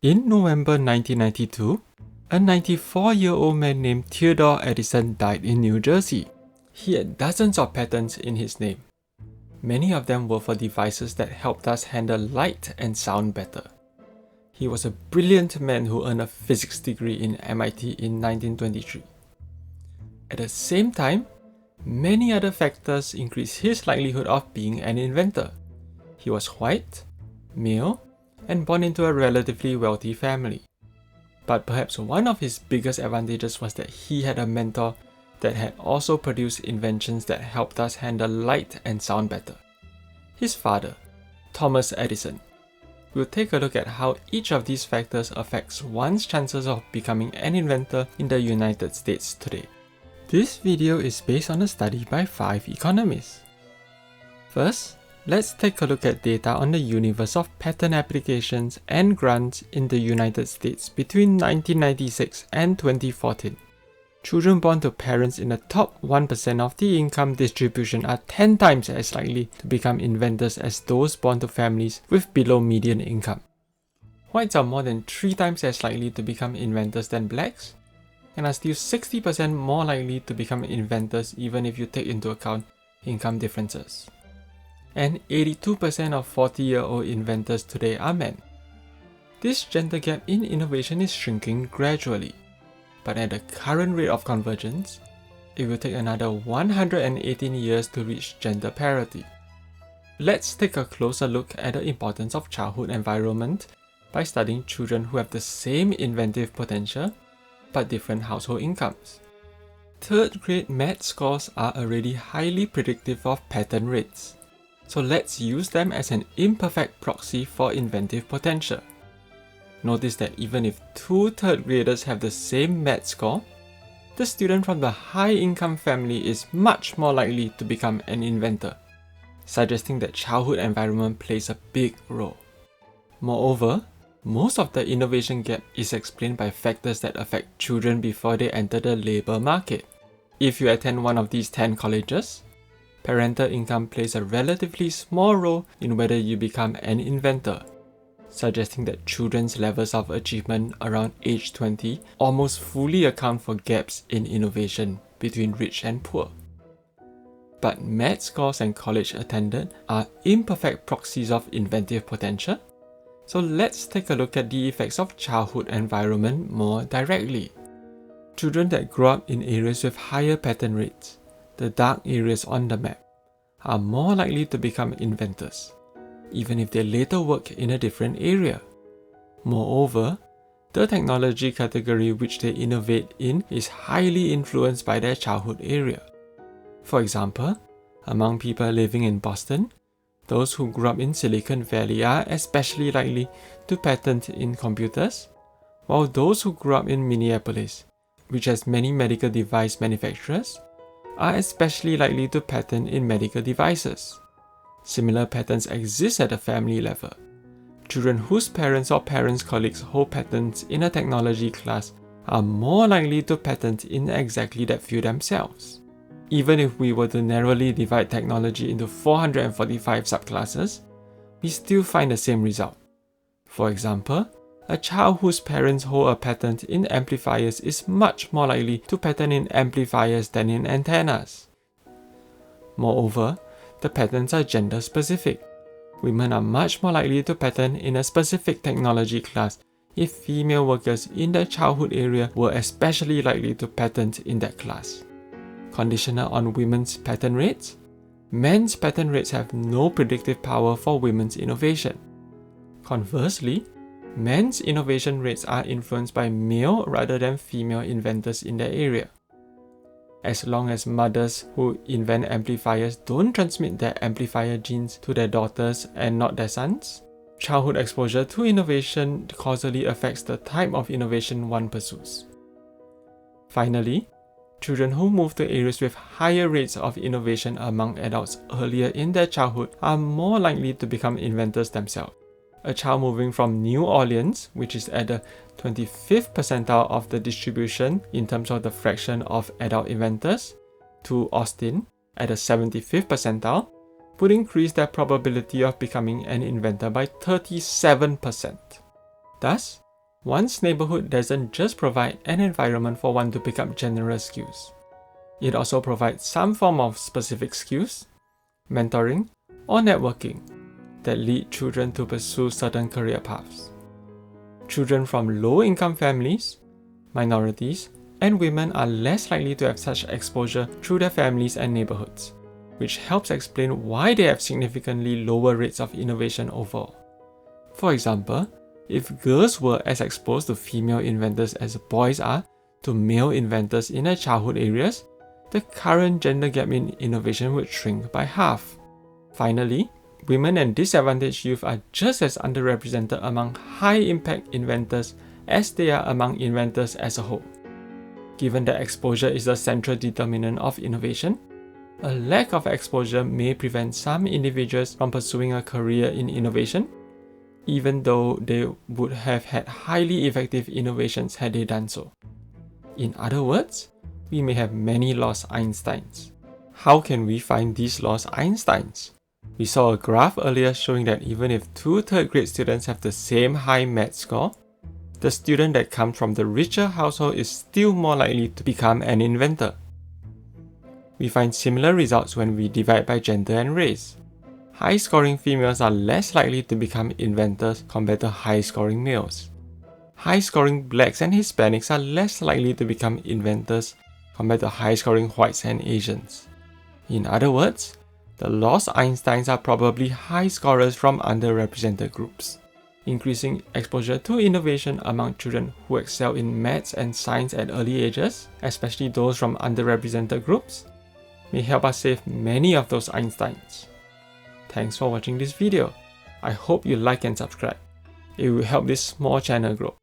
In November 1992, a 94-year-old man named Theodore Edison died in New Jersey. He had dozens of patents in his name. Many of them were for devices that helped us handle light and sound better. He was a brilliant man who earned a physics degree in MIT in 1923. At the same time, many other factors increased his likelihood of being an inventor. He was white, male, and born into a relatively wealthy family. But perhaps one of his biggest advantages was that he had a mentor that had also produced inventions that helped us handle light and sound better. His father, Thomas Edison. We'll take a look at how each of these factors affects one's chances of becoming an inventor in the United States today. This video is based on a study by 5 economists. First, let's take a look at data on the universe of patent applications and grants in the United States between 1996 and 2014. Children born to parents in the top 1% of the income distribution are 10 times as likely to become inventors as those born to families with below median income. Whites are more than 3 times as likely to become inventors than blacks, and are still 60% more likely to become inventors even if you take into account income differences. And 82% of 40-year-old inventors today are men. This gender gap in innovation is shrinking gradually, but at the current rate of convergence, it will take another 118 years to reach gender parity. Let's take a closer look at the importance of childhood environment by studying children who have the same inventive potential but different household incomes. Third grade math scores are already highly predictive of patent rates, so let's use them as an imperfect proxy for inventive potential. Notice that even if 2 third graders have the same math score, the student from the high-income family is much more likely to become an inventor, suggesting that childhood environment plays a big role. Moreover, most of the innovation gap is explained by factors that affect children before they enter the labor market. If you attend one of these 10 colleges, parental income plays a relatively small role in whether you become an inventor, suggesting that children's levels of achievement around age 20 almost fully account for gaps in innovation between rich and poor. But math scores and college attendance are imperfect proxies of inventive potential, so let's take a look at the effects of childhood environment more directly. Children that grow up in areas with higher patent rates, the dark areas on the map, are more likely to become inventors, even if they later work in a different area. Moreover, the technology category which they innovate in is highly influenced by their childhood area. For example, among people living in Boston, those who grew up in Silicon Valley are especially likely to patent in computers, while those who grew up in Minneapolis, which has many medical device manufacturers, are especially likely to patent in medical devices. Similar patents exist at the family level. Children whose parents or parents' colleagues hold patents in a technology class are more likely to patent in exactly that field themselves. Even if we were to narrowly divide technology into 445 subclasses, we still find the same result. For example, a child whose parents hold a patent in amplifiers is much more likely to patent in amplifiers than in antennas. Moreover, the patents are gender specific. Women are much more likely to patent in a specific technology class if female workers in the childhood area were especially likely to patent in that class. Conditional on women's patent rates, men's patent rates have no predictive power for women's innovation. Conversely, men's innovation rates are influenced by male rather than female inventors in their area. As long as mothers who invent amplifiers don't transmit their amplifier genes to their daughters and not their sons, childhood exposure to innovation causally affects the type of innovation one pursues. Finally, children who move to areas with higher rates of innovation among adults earlier in their childhood are more likely to become inventors themselves. A child moving from New Orleans, which is at the 25th percentile of the distribution in terms of the fraction of adult inventors, to Austin at the 75th percentile, would increase their probability of becoming an inventor by 37%. Thus, One's neighborhood doesn't just provide an environment for one to pick up general skills. It also provides some form of specific skills, mentoring, or networking that lead children to pursue certain career paths. Children from low-income families, minorities, and women are less likely to have such exposure through their families and neighborhoods, which helps explain why they have significantly lower rates of innovation overall. For example, if girls were as exposed to female inventors as boys are to male inventors in their childhood areas, the current gender gap in innovation would shrink by half. Finally, women and disadvantaged youth are just as underrepresented among high-impact inventors as they are among inventors as a whole. Given that exposure is the central determinant of innovation, a lack of exposure may prevent some individuals from pursuing a career in innovation, even though they would have had highly effective innovations had they done so. In other words, we may have many lost Einsteins. How can we find these lost Einsteins? We saw a graph earlier showing that even if two third-grade students have the same high math score, the student that comes from the richer household is still more likely to become an inventor. We find similar results when we divide by gender and race. High-scoring females are less likely to become inventors compared to high-scoring males. High-scoring blacks and Hispanics are less likely to become inventors compared to high-scoring whites and Asians. In other words, the lost Einsteins are probably high scorers from underrepresented groups. Increasing exposure to innovation among children who excel in maths and science at early ages, especially those from underrepresented groups, may help us save many of those Einsteins. Thanks for watching this video. I hope you like and subscribe. It will help this small channel grow.